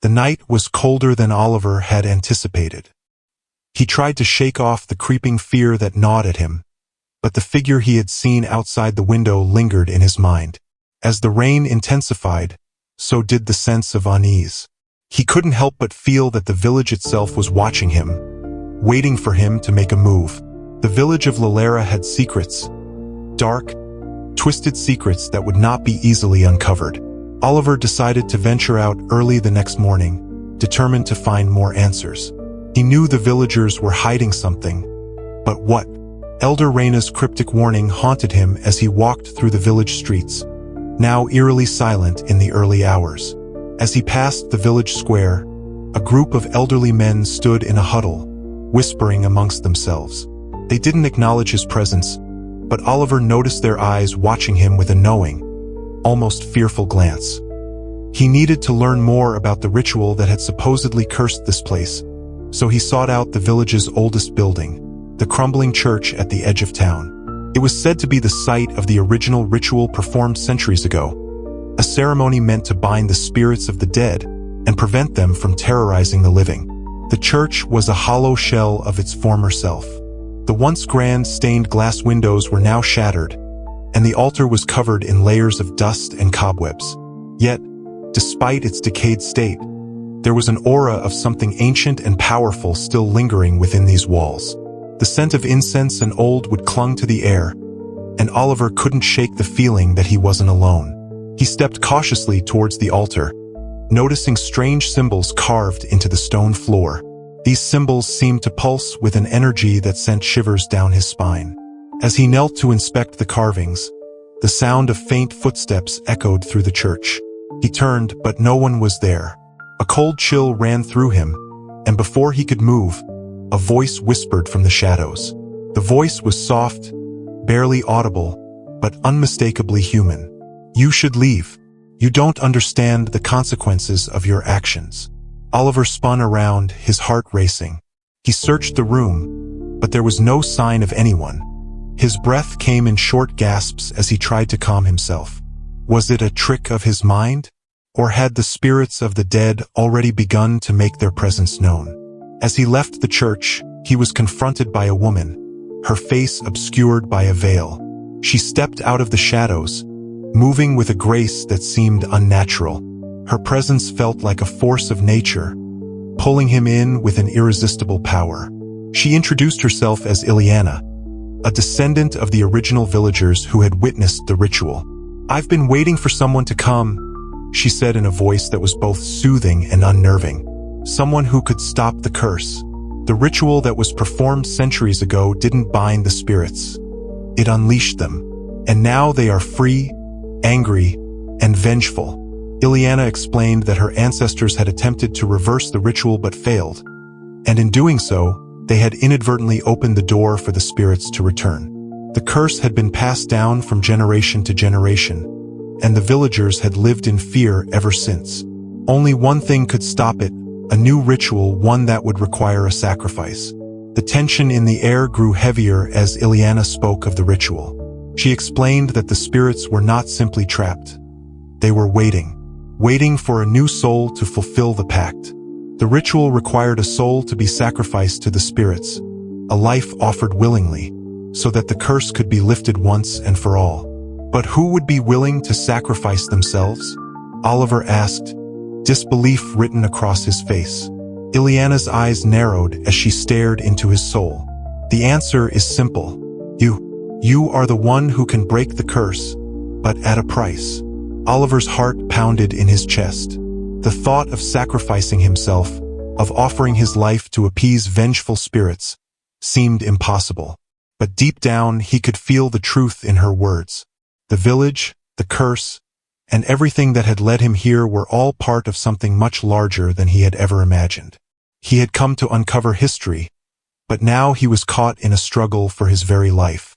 The night was colder than Oliver had anticipated. He tried to shake off the creeping fear that gnawed at him, but the figure he had seen outside the window lingered in his mind. As the rain intensified, so did the sense of unease. He couldn't help but feel that the village itself was watching him, waiting for him to make a move. The village of Lelara had secrets, dark, twisted secrets that would not be easily uncovered. Oliver decided to venture out early the next morning, determined to find more answers. He knew the villagers were hiding something, but what? Elder Reyna's cryptic warning haunted him as he walked through the village streets, now eerily silent in the early hours. As he passed the village square, a group of elderly men stood in a huddle, whispering amongst themselves. They didn't acknowledge his presence, but Oliver noticed their eyes watching him with a knowing, almost fearful glance. He needed to learn more about the ritual that had supposedly cursed this place, so he sought out the village's oldest building, the crumbling church at the edge of town. It was said to be the site of the original ritual performed centuries ago, a ceremony meant to bind the spirits of the dead and prevent them from terrorizing the living. The church was a hollow shell of its former self. The once grand stained glass windows were now shattered, and the altar was covered in layers of dust and cobwebs. Yet, despite its decayed state, there was an aura of something ancient and powerful still lingering within these walls. The scent of incense and old wood clung to the air, and Oliver couldn't shake the feeling that he wasn't alone. He stepped cautiously towards the altar, noticing strange symbols carved into the stone floor. These symbols seemed to pulse with an energy that sent shivers down his spine. As he knelt to inspect the carvings, the sound of faint footsteps echoed through the church. He turned, but no one was there. A cold chill ran through him, and before he could move, a voice whispered from the shadows. The voice was soft, barely audible, but unmistakably human. "You should leave. You don't understand the consequences of your actions." Oliver spun around, his heart racing. He searched the room, but there was no sign of anyone. His breath came in short gasps as he tried to calm himself. Was it a trick of his mind? Or had the spirits of the dead already begun to make their presence known? As he left the church, he was confronted by a woman, her face obscured by a veil. She stepped out of the shadows, moving with a grace that seemed unnatural. Her presence felt like a force of nature, pulling him in with an irresistible power. She introduced herself as Ilyana, a descendant of the original villagers who had witnessed the ritual. "I've been waiting for someone to come," she said in a voice that was both soothing and unnerving. "Someone who could stop the curse. The ritual that was performed centuries ago didn't bind the spirits. It unleashed them. And now they are free, angry, and vengeful." Ilyana explained that her ancestors had attempted to reverse the ritual but failed, and in doing so, they had inadvertently opened the door for the spirits to return. The curse had been passed down from generation to generation, and the villagers had lived in fear ever since. Only one thing could stop it, a new ritual, one that would require a sacrifice. The tension in the air grew heavier as Ilyana spoke of the ritual. She explained that the spirits were not simply trapped. They were waiting for a new soul to fulfill the pact. The ritual required a soul to be sacrificed to the spirits, a life offered willingly, so that the curse could be lifted once and for all. But who would be willing to sacrifice themselves? Oliver asked, disbelief written across his face. Ilyana's eyes narrowed as she stared into his soul. The answer is simple. You are the one who can break the curse, but at a price. Oliver's heart pounded in his chest. The thought of sacrificing himself, of offering his life to appease vengeful spirits, seemed impossible. But deep down, he could feel the truth in her words. The village, the curse, and everything that had led him here were all part of something much larger than he had ever imagined. He had come to uncover history, but now he was caught in a struggle for his very life.